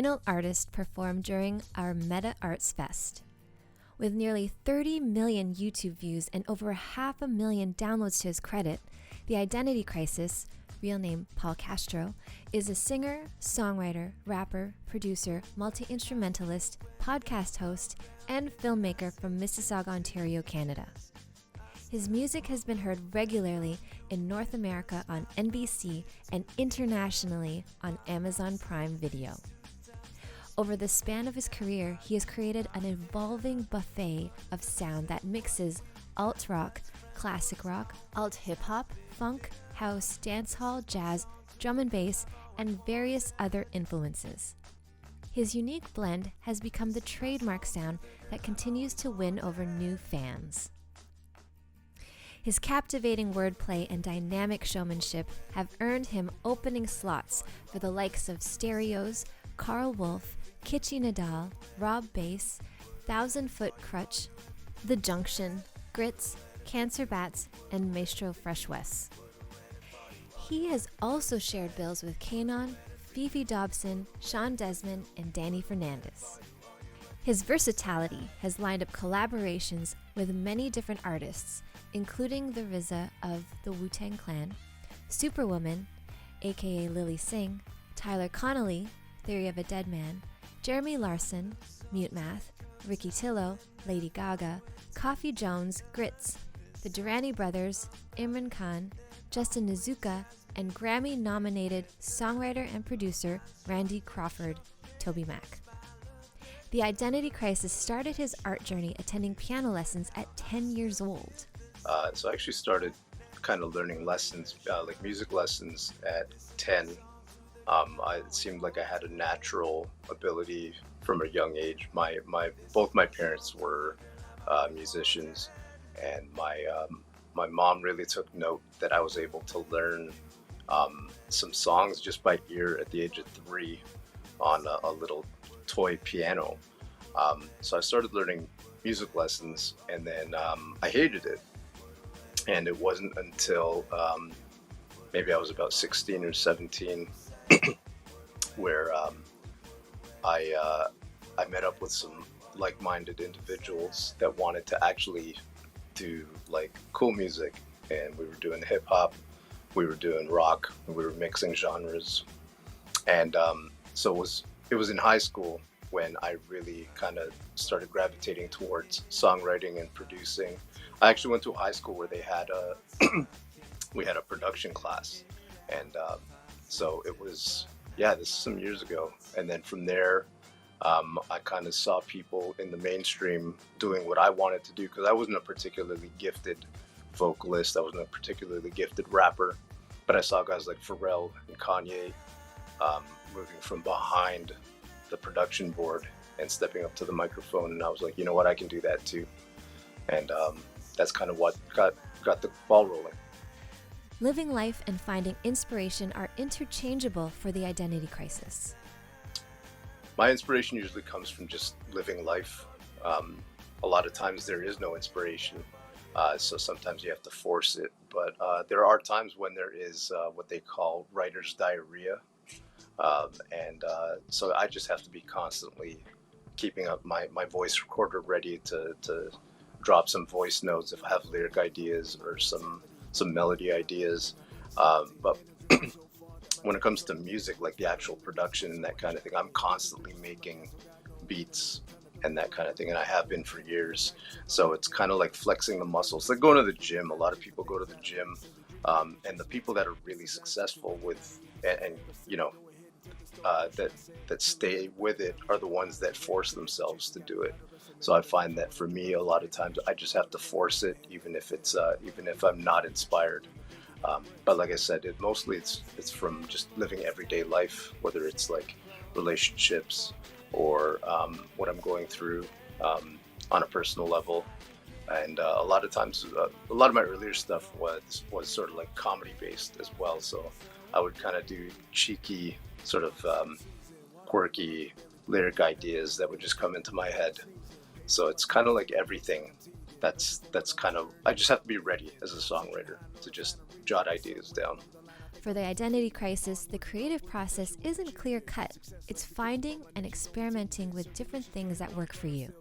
Vinyl Artist performed during our Meta Arts Fest. With nearly 30 million YouTube views and over 500,000 downloads to his credit, The Identity Crisis, real name Paul Castro, is a singer, songwriter, rapper, producer, multi-instrumentalist, podcast host, and filmmaker from Mississauga, Ontario, Canada. His music has been heard regularly in North America on NBC and internationally on Amazon Prime Video. Over the span of his career, he has created an evolving buffet of sound that mixes alt-rock, classic rock, alt-hip-hop, funk, house, dancehall, jazz, drum and bass, and various other influences. His unique blend has become the trademark sound that continues to win over new fans. His captivating wordplay and dynamic showmanship have earned him opening slots for the likes of Stereos, Carl Wolf, Kitschy Nadal, Rob Bass, Thousand Foot Crutch, The Junction, Grits, Cancer Bats, and Maestro Fresh Wes. He has also shared bills with Kanon, Fifi Dobson, Sean Desmond, and Danny Fernandez. His versatility has lined up collaborations with many different artists, including the RZA of the Wu-Tang Clan, Superwoman, aka Lily Singh, Tyler Connolly, Theory of a Dead Man, Jeremy Larson, Mute Math, Ricky Tillo, Lady Gaga, Coffee Jones, Grits, the Durrani Brothers, Imran Khan, Justin Nizuka, and Grammy-nominated songwriter and producer Randy Crawford, Toby Mac. The Identity Crisis started his art journey attending piano lessons at 10 years old. So I actually started kind of learning lessons, like music lessons at 10. It seemed like I had a natural ability from a young age. Both my parents were musicians, and my mom really took note that I was able to learn some songs just by ear at the age of 3 on a little toy piano. So I started learning music lessons, and then I hated it. And it wasn't until maybe I was about 16 or 17 where I met up with some like-minded individuals that wanted to actually do like cool music, and we were doing hip hop, we were doing rock, we were mixing genres, and so it was in high school when I really kind of started gravitating towards songwriting and producing. I actually went to a high school where they had we had a production class, and so it was, this is some years ago. And then from there, I kind of saw people in the mainstream doing what I wanted to do, because I wasn't a particularly gifted vocalist, I wasn't a particularly gifted rapper, but I saw guys like Pharrell and Kanye moving from behind the production board and stepping up to the microphone, and I was like, you know what, I can do that too. And that's kind of what got the ball rolling. Living life and finding inspiration are interchangeable for the Identity Crisis. My inspiration usually comes from just living life. A lot of times there is no inspiration, so sometimes you have to force it. But there are times when there is what they call writer's diarrhea. So I just have to be constantly keeping up my voice recorder ready to drop some voice notes if I have lyric ideas or some melody ideas. But when it comes to music, like the actual production and that kind of thing, I'm constantly making beats and that kind of thing, and I have been for years. So it's kind of like flexing the muscles, like going to the gym. A lot of people go to the gym, and the people that are really successful with and you know that stay with it are the ones that force themselves to do it. So I find that for me, a lot of times I just have to force it, even if I'm not inspired. But like I said, it's from just living everyday life, whether it's like relationships or what I'm going through on a personal level. And a lot of times, a lot of my earlier stuff was sort of like comedy based as well. So I would kind of do cheeky, sort of quirky lyric ideas that would just come into my head. So it's kind of like everything. That's kind of, I just have to be ready as a songwriter to just jot ideas down. For the identity crisis, the creative process isn't clear-cut. It's finding and experimenting with different things that work for you.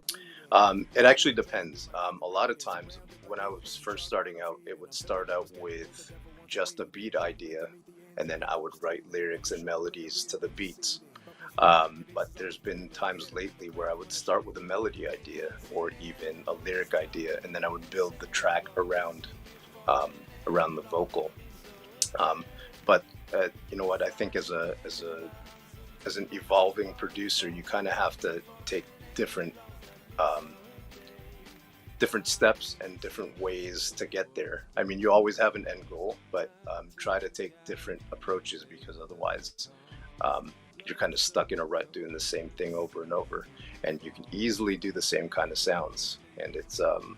It actually depends. A lot of times when I was first starting out, it would start out with just a beat idea, and then I would write lyrics and melodies to the beats. But there's been times lately where I would start with a melody idea or even a lyric idea, and then I would build the track around the vocal. But you know what? I think as an evolving producer, you kind of have to take different steps and different ways to get there. I mean, you always have an end goal, but try to take different approaches, because otherwise you're kind of stuck in a rut doing the same thing over and over, and you can easily do the same kind of sounds. And it's so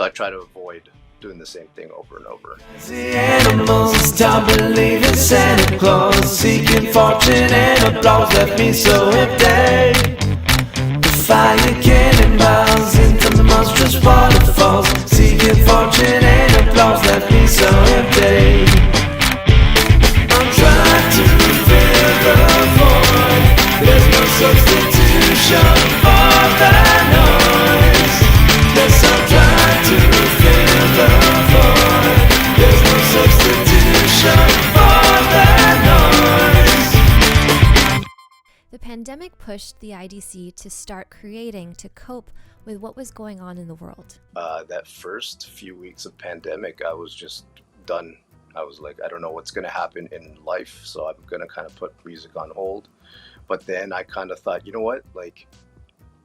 I try to avoid doing the same thing over and over. The animals stop believing Santa Claus, seeking fortune and applause left me so empty. The fire cannonballs into the monstrous waterfalls, seeking fortune and applause left me so empty. I'm trying to fill the void, there's no substitution for the noise. Yes, I'm trying to fill the void, there's no substitution for the noise. The pandemic pushed the IDC to start creating to cope with what was going on in the world. That first few weeks of pandemic, I was just done. I was like, I don't know what's going to happen in life, so I'm going to kind of put music on hold. But then I kind of thought, you know what, like,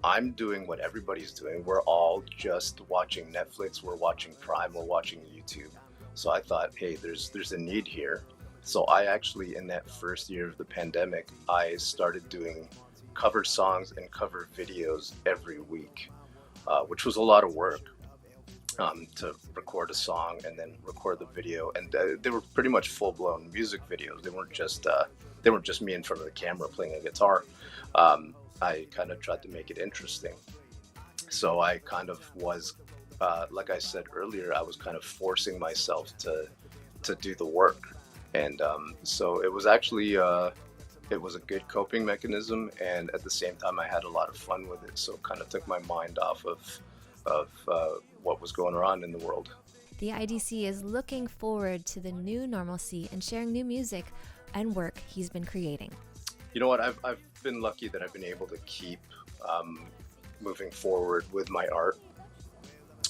I'm doing what everybody's doing. We're all just watching Netflix, we're watching Prime, we're watching YouTube. So I thought, hey, there's a need here. So I actually, in that first year of the pandemic, I started doing cover songs and cover videos every week, which was a lot of work. To record a song and then record the video, and they were pretty much full-blown music videos. They weren't just me in front of the camera playing a guitar. I kind of tried to make it interesting. So I kind of was, like I said earlier, I was kind of forcing myself to do the work, and so it was actually it was a good coping mechanism, and at the same time I had a lot of fun with it. So it kind of took my mind off of what was going on in the world. The IDC is looking forward to the new normalcy and sharing new music and work he's been creating. You know what? I've been lucky that I've been able to keep moving forward with my art,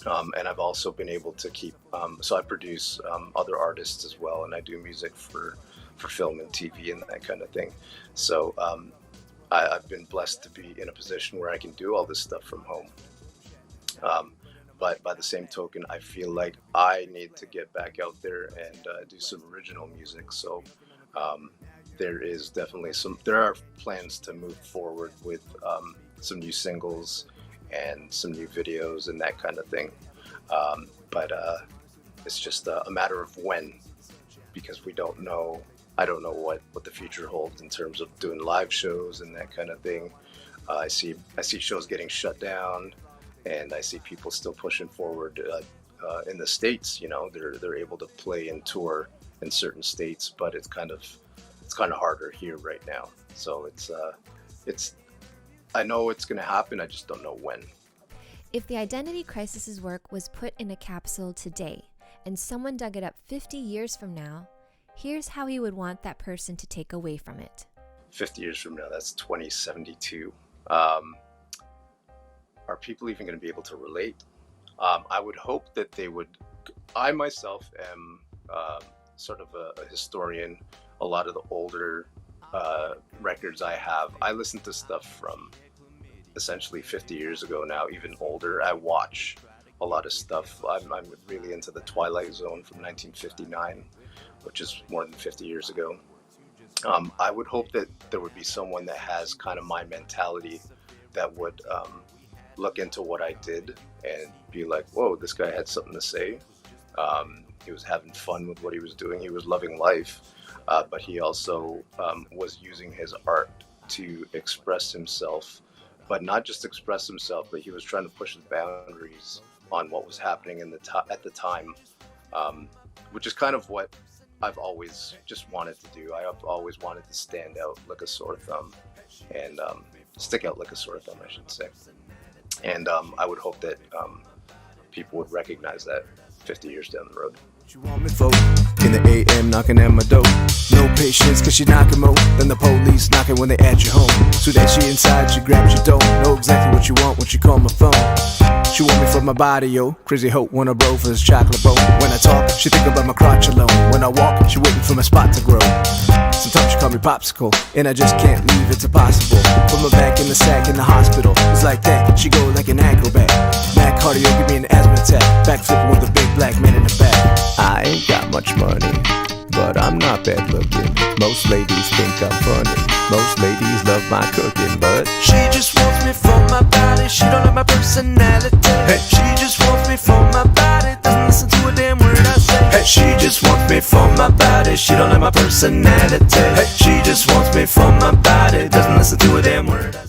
and I've also been able to keep. So I produce other artists as well, and I do music for film and TV and that kind of thing. So I've been blessed to be in a position where I can do all this stuff from home. But by the same token, I feel like I need to get back out there and do some original music. So there are plans to move forward with some new singles and some new videos and that kind of thing. But it's just a matter of when, because we don't know. I don't know what the future holds in terms of doing live shows and that kind of thing. I see shows getting shut down. And I see people still pushing forward in the States. You know, they're able to play and tour in certain states, but it's kind of harder here right now. So it's I know it's going to happen. I just don't know when. If the identity crisis's work was put in a capsule today and someone dug it up 50 years from now, here's how he would want that person to take away from it. 50 years from now, that's 2072. Are people even going to be able to relate? I would hope that they would. I myself am sort of a historian. A lot of the older records I have, I listen to stuff from essentially 50 years ago now, even older. I watch a lot of stuff. I'm really into the Twilight Zone from 1959, which is more than 50 years ago. I would hope that there would be someone that has kind of my mentality that would look into what I did and be like, whoa, this guy had something to say. He was having fun with what he was doing. He was loving life, but he also was using his art to express himself, but not just express himself, but he was trying to push his boundaries on what was happening at the time, which is kind of what I've always just wanted to do. I've always wanted to stand out like a sore thumb, and stick out like a sore thumb, I should say. And I would hope that people would recognize that 50 years down the road. You want me for in the AM knocking at my door. No patience cause she knocking more than the police knocking when they at your home. So that she inside, she grabs your dough. Know exactly what you want when she call my phone. She want me for my body, yo. Crazy hope when I bro for his chocolate bowl. When I talk, she think about my crotch alone. When I walk, she waiting for my spot to grow. Sometimes she call me popsicle, and I just can't leave, it's impossible. Put my back in the sack in the hospital. It's like that, she go like an acrobat. Mad cardio, give me an asthma attack. Back flipping with a big black man in the back. I ain't got much money, but I'm not bad looking. Most ladies think I'm funny. Most ladies love my cooking, but she just wants me for my body. She don't like my personality. Hey, she just wants me for my body. Doesn't listen to a damn word I say. Hey, she just wants me for my body. She don't like my personality. Hey, she just wants me for my body. Doesn't listen to a damn word I say.